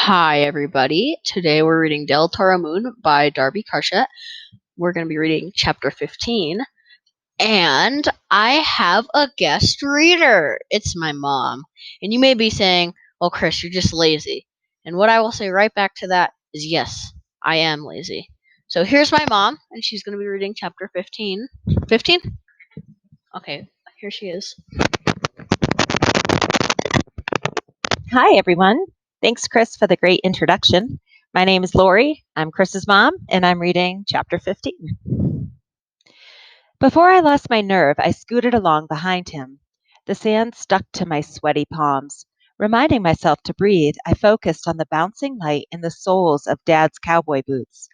Hi, everybody. Today we're reading Del Toro Moon by Darby Carshett. We're going to be reading chapter 15. And I have a guest reader. It's my mom. And you may be saying, well, Chris, you're just lazy. And what I will say right back to that is yes, I am lazy. So here's my mom, and she's going to be reading chapter 15. 15? Okay, here she is. Hi, everyone. Thanks, Chris, for the great introduction. My name is Lori. I'm Chris's mom, and I'm reading chapter 15. Before I lost my nerve, I scooted along behind him. The sand stuck to my sweaty palms. Reminding myself to breathe, I focused on the bouncing light in the soles of Dad's cowboy boots.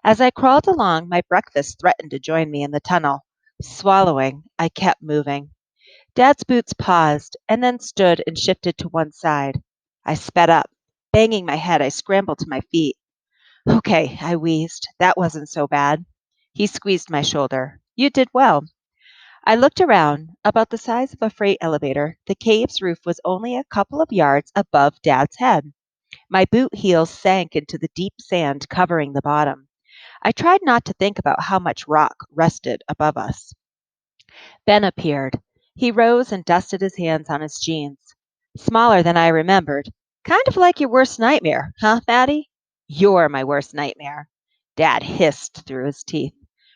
As I crawled along, my breakfast threatened to join me in the tunnel. Swallowing, I kept moving. Dad's boots paused and then stood and shifted to one side. I sped up. Banging my head, I scrambled to my feet. Okay, I wheezed. That wasn't so bad. He squeezed my shoulder. You did well. I looked around. About the size of a freight elevator, the cave's roof was only a couple of yards above Dad's head. My boot heels sank into the deep sand covering the bottom. I tried not to think about how much rock rested above us. Ben appeared. He rose and dusted his hands on his jeans. Smaller than I remembered. Kind of like your worst nightmare, huh, Maddie? You're my worst nightmare. Dad hissed through his teeth.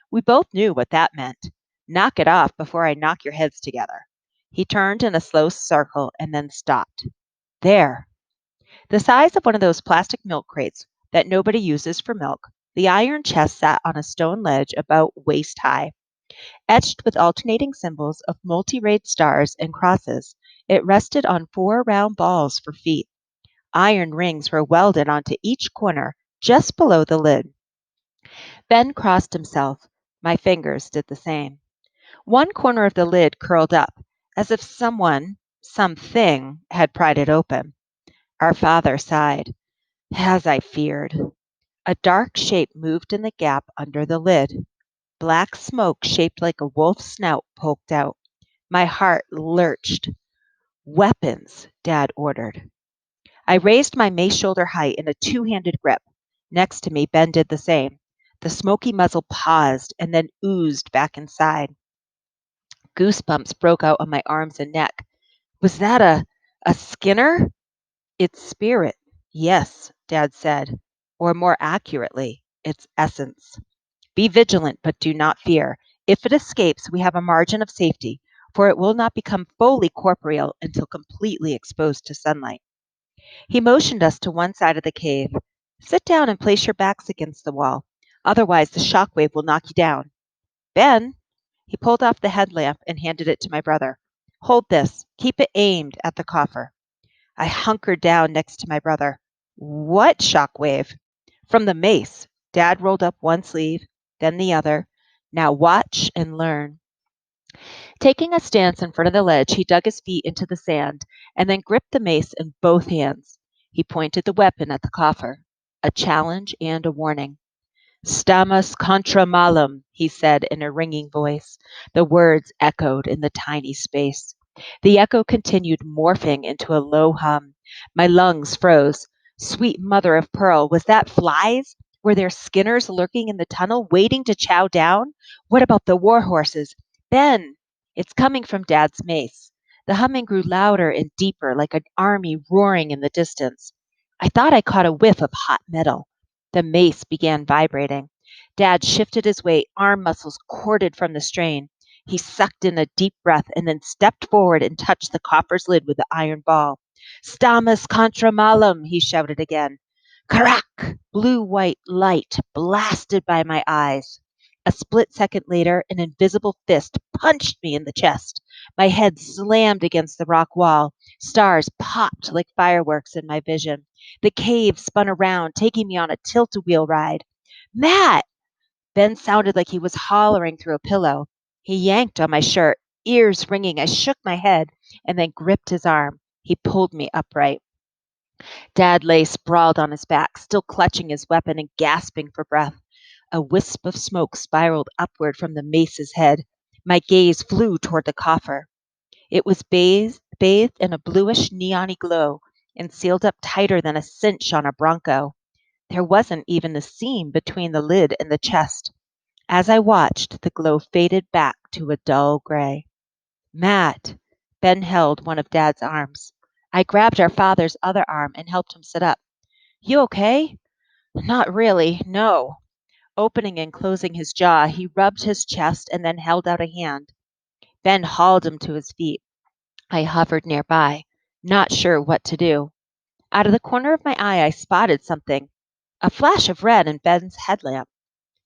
We both knew what that meant. Knock it off before I knock your heads together. He turned in a slow circle and then stopped. There. The size of one of those plastic milk crates that nobody uses for milk, the iron chest sat on a stone ledge about waist high. Etched with alternating symbols of multi-rayed stars and crosses, it rested on four round balls for feet. Iron rings were welded onto each corner just below the lid. Ben crossed himself. My fingers did the same. One corner of the lid curled up, as if something, had pried it open. Our father sighed. As I feared. A dark shape moved in the gap under the lid. Black smoke shaped like a wolf's snout poked out. My heart lurched. Weapons, Dad ordered. I raised my mace shoulder height in a two-handed grip. Next to me, Ben did the same. The smoky muzzle paused and then oozed back inside. Goosebumps broke out on my arms and neck. Was that a Skinner? Its spirit, yes, Dad said. Or more accurately, its essence. Be vigilant, but do not fear. If it escapes, we have a margin of safety, for it will not become fully corporeal until completely exposed to sunlight. He motioned us to one side of the cave. Sit down and place your backs against the wall. Otherwise, the shock wave will knock you down. Ben, he pulled off the headlamp and handed it to my brother. Hold this. Keep it aimed at the coffer. I hunkered down next to my brother. What shock wave? From the mace. Dad rolled up one sleeve, then the other. Now watch and learn. Taking a stance in front of the ledge, he dug his feet into the sand and then gripped the mace in both hands. He pointed the weapon at the coffer, a challenge and a warning. Stamus contra malum, he said in a ringing voice. The words echoed in the tiny space. The echo continued, morphing into a low hum. My lungs froze. Sweet mother of pearl, was that flies? Were there skinners lurking in the tunnel, waiting to chow down? What about the war horses? Ben! It's coming from Dad's mace. The humming grew louder and deeper, like an army roaring in the distance. I thought I caught a whiff of hot metal. The mace began vibrating. Dad shifted his weight, arm muscles corded from the strain. He sucked in a deep breath and then stepped forward and touched the coffer's lid with the iron ball. Stamus contra malum, he shouted again. Crack! Blue-white light blasted by my eyes. A split second later, an invisible fist punched me in the chest. My head slammed against the rock wall. Stars popped like fireworks in my vision. The cave spun around, taking me on a tilt-a-wheel ride. Matt! Ben sounded like he was hollering through a pillow. He yanked on my shirt, ears ringing. I shook my head and then gripped his arm. He pulled me upright. Dad lay sprawled on his back, still clutching his weapon and gasping for breath. A wisp of smoke spiraled upward from the mace's head. My gaze flew toward the coffer. It was bathed in a bluish neony glow. and sealed up tighter than a cinch on a bronco. There wasn't even a seam between the lid and the chest. As I watched, the glow faded back to a dull gray. Matt! Ben held one of Dad's arms. I grabbed our father's other arm and helped him sit up. You okay? Not really, no. Opening and closing his jaw, he rubbed his chest and then held out a hand. Ben hauled him to his feet. I hovered nearby, not sure what to do. Out of the corner of my eye, I spotted something. A flash of red in Ben's headlamp.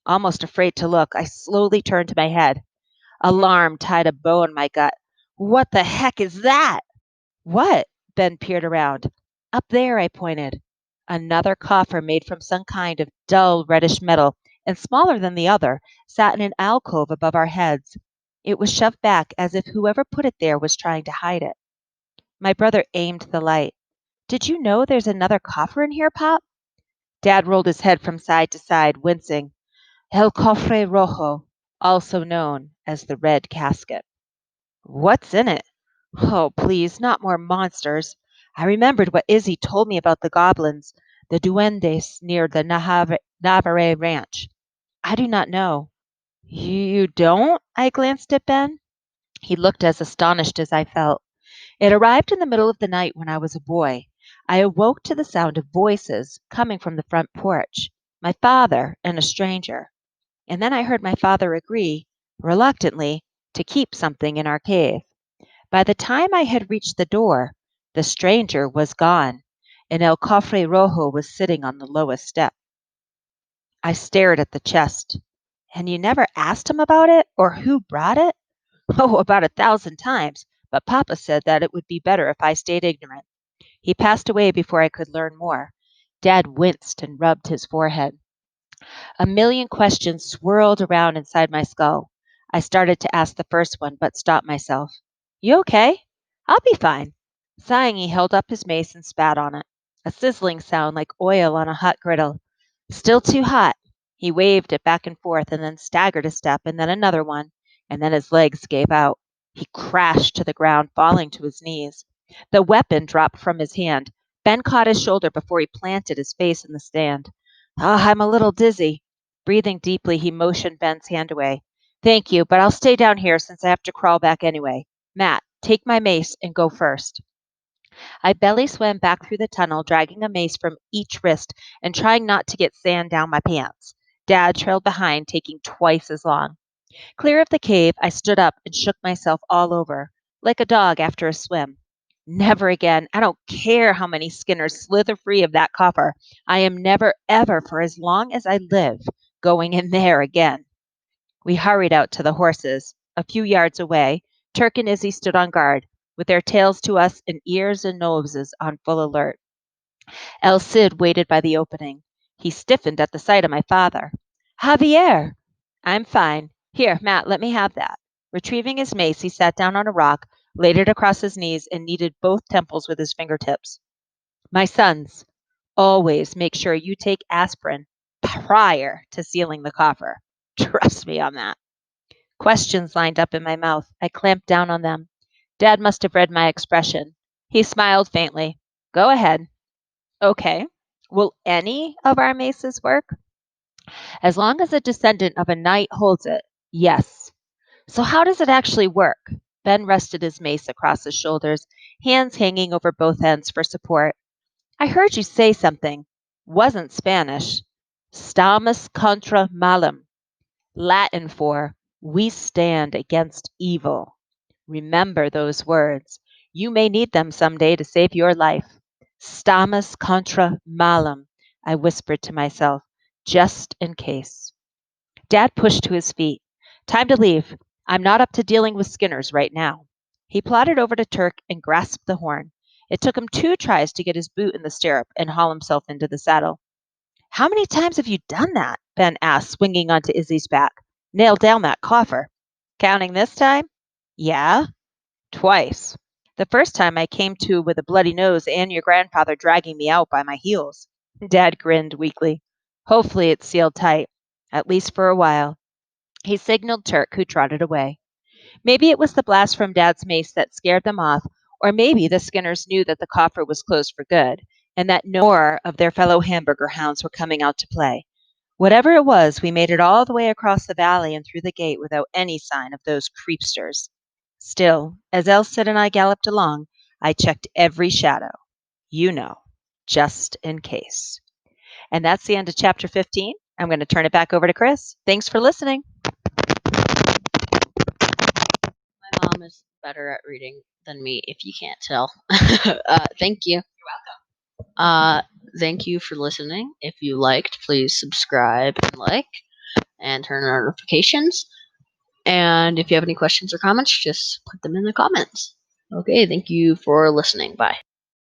Almost afraid to look, I slowly turned my head. Alarm tied a bow in my gut. What the heck is that? What? Ben peered around. Up there, I pointed. Another coffer made from some kind of dull reddish metal and smaller than the other sat in an alcove above our heads. It was shoved back as if whoever put it there was trying to hide it. My brother aimed the light. Did you know there's another coffer in here, Pop? Dad rolled his head from side to side, wincing. El cofre rojo, also known as the red casket. What's in it? Oh, please, not more monsters. I remembered what Izzy told me about the goblins, the duendes near the Navarre ranch. I do not know. You don't? I glanced at Ben. He looked as astonished as I felt. It arrived in the middle of the night when I was a boy. I awoke to the sound of voices coming from the front porch, my father and a stranger. And then I heard my father agree, reluctantly, to keep something in our cave. By the time I had reached the door, the stranger was gone, and El Cofre Rojo was sitting on the lowest step. I stared at the chest. And you never asked him about it or who brought it? Oh, about 1,000 times, but Papa said that it would be better if I stayed ignorant. He passed away before I could learn more. Dad winced and rubbed his forehead. A million questions swirled around inside my skull. I started to ask the first one, but stopped myself. You okay? I'll be fine. Sighing, he held up his mace and spat on it. A sizzling sound like oil on a hot griddle. Still too hot. He waved it back and forth and then staggered a step and then another one, and then his legs gave out. He crashed to the ground, falling to his knees. The weapon dropped from his hand. Ben caught his shoulder before he planted his face in the stand. I'm a little dizzy. Breathing deeply, he motioned Ben's hand away. Thank you, but I'll stay down here since I have to crawl back anyway. Matt, take my mace and go first. I belly swam back through the tunnel, dragging a mace from each wrist and trying not to get sand down my pants. Dad trailed behind, taking twice as long. Clear of the cave, I stood up and shook myself all over, like a dog after a swim. Never again. I don't care how many skinners slither free of that coffer. I am never, ever, for as long as I live, going in there again. We hurried out to the horses. A few yards away, Turk and Izzy stood on guard, with their tails to us and ears and noses on full alert. El Cid waited by the opening. He stiffened at the sight of my father. Javier! I'm fine. Here, Matt, let me have that. Retrieving his mace, he sat down on a rock, laid it across his knees, and kneaded both temples with his fingertips. My sons, always make sure you take aspirin prior to sealing the coffer. Trust me on that. Questions lined up in my mouth. I clamped down on them. Dad must have read my expression. He smiled faintly. Go ahead. Okay. Will any of our maces work? As long as a descendant of a knight holds it, yes. So how does it actually work? Ben rested his mace across his shoulders, hands hanging over both ends for support. I heard you say something. Wasn't Spanish. Stamus contra malum. Latin for we stand against evil. Remember those words. You may need them someday to save your life. Stamus contra malum, I whispered to myself, just in case. Dad pushed to his feet. Time to leave. I'm not up to dealing with Skinners right now. He plodded over to Turk and grasped the horn. It took him 2 tries to get his boot in the stirrup and haul himself into the saddle. How many times have you done that? Ben asked, swinging onto Izzy's back. Nailed down that coffer. Counting this time? Yeah, twice. The first time I came to with a bloody nose and your grandfather dragging me out by my heels. Dad grinned weakly. Hopefully it's sealed tight, at least for a while. He signaled Turk, who trotted away. Maybe it was the blast from Dad's mace that scared them off, Or maybe the Skinners knew that the coffer was closed for good and that no more of their fellow hamburger hounds were coming out to play. Whatever it was, we made it all the way across the valley and through the gate without any sign of those creepsters. Still, as Elstead and I galloped along, I checked every shadow, just in case. And that's the end of chapter 15. I'm going to turn it back over to Chris. Thanks for listening. My mom is better at reading than me, if you can't tell. Thank you. You're welcome. Thank you for listening. If you liked, please subscribe and like and turn on notifications. And if you have any questions or comments, just put them in the comments. Okay, thank you for listening. Bye.